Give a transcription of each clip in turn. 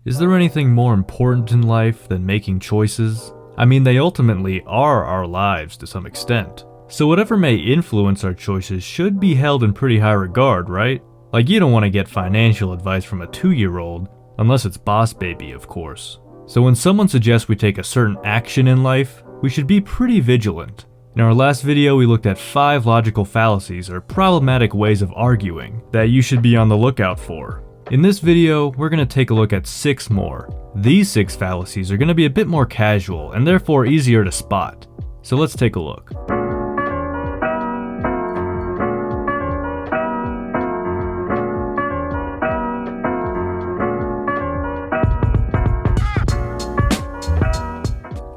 Is there anything more important in life than making choices? I mean, they ultimately are our lives to some extent. So whatever may influence our choices should be held in pretty high regard, right? Like, you don't want to get financial advice from a 2-year-old, unless it's Boss Baby, of course. So when someone suggests we take a certain action in life, we should be pretty vigilant. In our last video, we looked at 5 logical fallacies or problematic ways of arguing that you should be on the lookout for. In this video, we're going to take a look at 6 more. These 6 fallacies are going to be a bit more casual and therefore easier to spot. So let's take a look.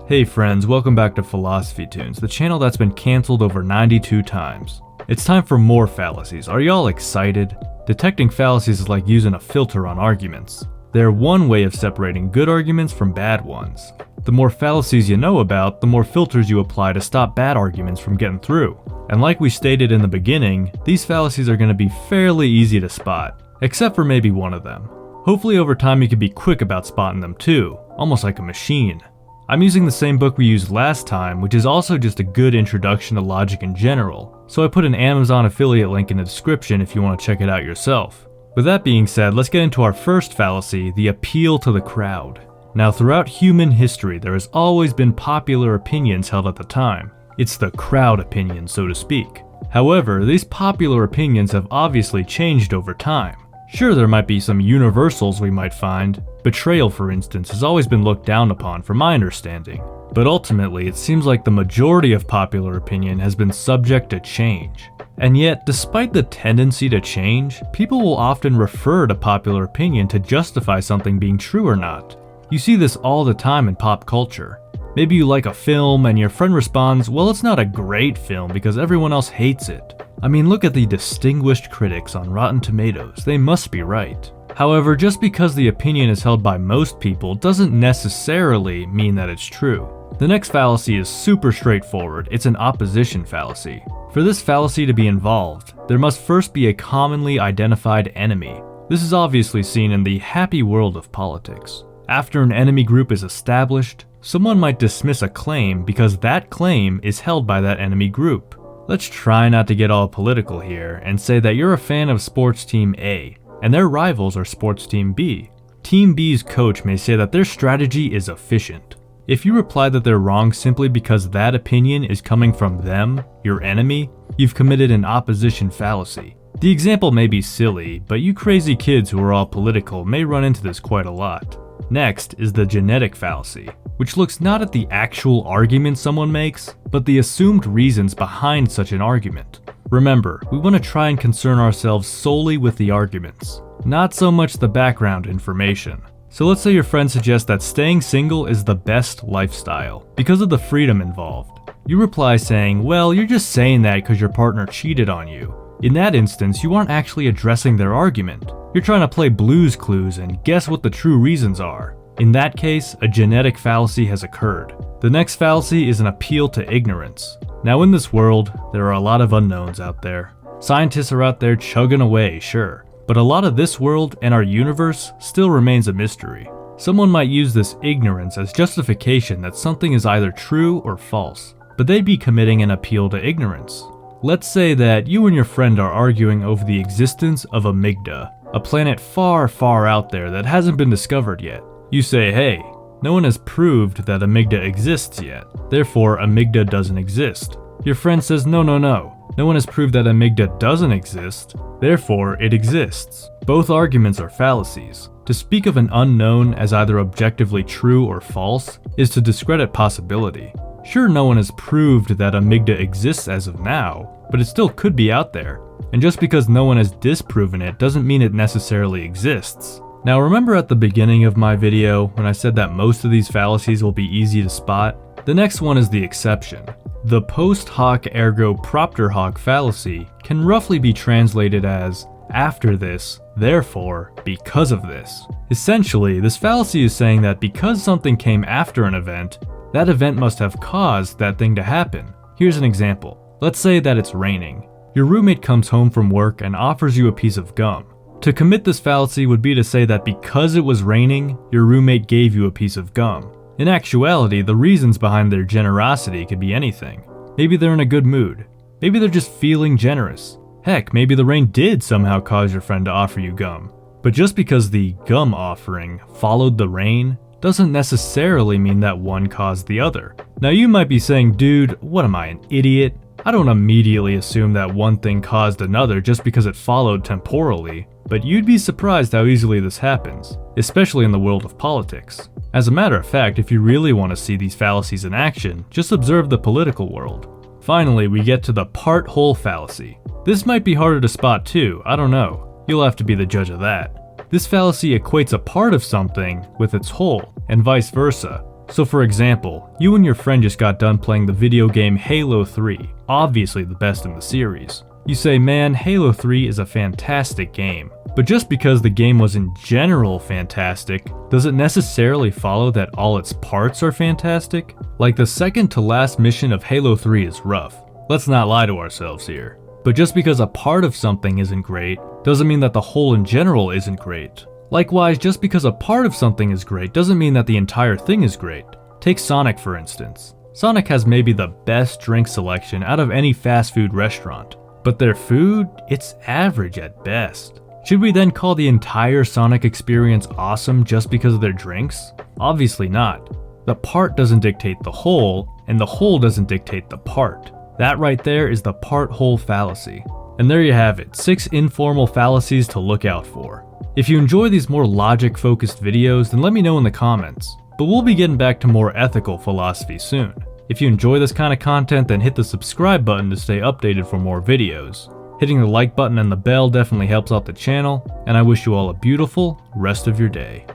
Hey friends, welcome back to Philosophy Tunes, the channel that's been cancelled over 92 times. It's time for more fallacies. Are y'all excited? Detecting fallacies is like using a filter on arguments. They're one way of separating good arguments from bad ones. The more fallacies you know about, the more filters you apply to stop bad arguments from getting through. And like we stated in the beginning, these fallacies are going to be fairly easy to spot, except for maybe one of them. Hopefully over time you can be quick about spotting them too, almost like a machine. I'm using the same book we used last time, which is also just a good introduction to logic in general, so I put an Amazon affiliate link in the description if you want to check it out yourself. With that being said, let's get into our first fallacy, the appeal to the crowd. Now, throughout human history, there has always been popular opinions held at the time. It's the crowd opinion, so to speak. However, these popular opinions have obviously changed over time. Sure, there might be some universals we might find. Betrayal, for instance, has always been looked down upon from my understanding. But ultimately, it seems like the majority of popular opinion has been subject to change. And yet, despite the tendency to change, people will often refer to popular opinion to justify something being true or not. You see this all the time in pop culture. Maybe you like a film and your friend responds, well, it's not a great film because everyone else hates it. I mean, look at the distinguished critics on Rotten Tomatoes, they must be right. However, just because the opinion is held by most people doesn't necessarily mean that it's true. The next fallacy is super straightforward. It's an opposition fallacy. For this fallacy to be involved, there must first be a commonly identified enemy. This is obviously seen in the happy world of politics. After an enemy group is established, someone might dismiss a claim because that claim is held by that enemy group. Let's try not to get all political here and say that you're a fan of sports team A, and their rivals are sports team B. Team B's coach may say that their strategy is efficient. If you reply that they're wrong simply because that opinion is coming from them, your enemy, you've committed an opposition fallacy. The example may be silly, but you crazy kids who are all political may run into this quite a lot. Next is the genetic fallacy, which looks not at the actual argument someone makes, but the assumed reasons behind such an argument. Remember, we want to try and concern ourselves solely with the arguments, not so much the background information. So let's say your friend suggests that staying single is the best lifestyle because of the freedom involved. You reply saying, well, you're just saying that because your partner cheated on you. In that instance, you aren't actually addressing their argument. You're trying to play Blue's Clues and guess what the true reasons are. In that case, a genetic fallacy has occurred. The next fallacy is an appeal to ignorance. Now in this world, there are a lot of unknowns out there. Scientists are out there chugging away, sure, but a lot of this world and our universe still remains a mystery. Someone might use this ignorance as justification that something is either true or false, but they'd be committing an appeal to ignorance. Let's say that you and your friend are arguing over the existence of Amygdala, a planet far, far out there that hasn't been discovered yet. You say, hey, no one has proved that Amygdala exists yet, therefore Amygdala doesn't exist. Your friend says, no one has proved that Amygdala doesn't exist, therefore it exists. Both arguments are fallacies. To speak of an unknown as either objectively true or false is to discredit possibility. Sure, no one has proved that Amygdala exists as of now, but it still could be out there. And just because no one has disproven it doesn't mean it necessarily exists. Now remember at the beginning of my video when I said that most of these fallacies will be easy to spot? The next one is the exception. The post hoc ergo propter hoc fallacy can roughly be translated as after this, therefore, because of this. Essentially, this fallacy is saying that because something came after an event, that event must have caused that thing to happen. Here's an example. Let's say that it's raining. Your roommate comes home from work and offers you a piece of gum. To commit this fallacy would be to say that because it was raining, your roommate gave you a piece of gum. In actuality, the reasons behind their generosity could be anything. Maybe they're in a good mood. Maybe they're just feeling generous. Heck, maybe the rain did somehow cause your friend to offer you gum. But just because the gum offering followed the rain doesn't necessarily mean that one caused the other. Now you might be saying, dude, what am I, an idiot? I don't immediately assume that one thing caused another just because it followed temporally, but you'd be surprised how easily this happens, especially in the world of politics. As a matter of fact, if you really want to see these fallacies in action, just observe the political world. Finally, we get to the part-whole fallacy. This might be harder to spot too, I don't know. You'll have to be the judge of that. This fallacy equates a part of something with its whole, and vice versa. So for example, you and your friend just got done playing the video game Halo 3, obviously the best in the series. You say, man, Halo 3 is a fantastic game. But just because the game was in general fantastic, does it necessarily follow that all its parts are fantastic? Like the second to last mission of Halo 3 is rough. Let's not lie to ourselves here. But just because a part of something isn't great, doesn't mean that the whole in general isn't great. Likewise, just because a part of something is great doesn't mean that the entire thing is great. Take Sonic for instance. Sonic has maybe the best drink selection out of any fast food restaurant. But their food, it's average at best. Should we then call the entire Sonic experience awesome just because of their drinks? Obviously not. The part doesn't dictate the whole, and the whole doesn't dictate the part. That right there is the part-whole fallacy. And there you have it, 6 informal fallacies to look out for. If you enjoy these more logic-focused videos, then let me know in the comments. But we'll be getting back to more ethical philosophy soon. If you enjoy this kind of content, then hit the subscribe button to stay updated for more videos. Hitting the like button and the bell definitely helps out the channel, and I wish you all a beautiful rest of your day.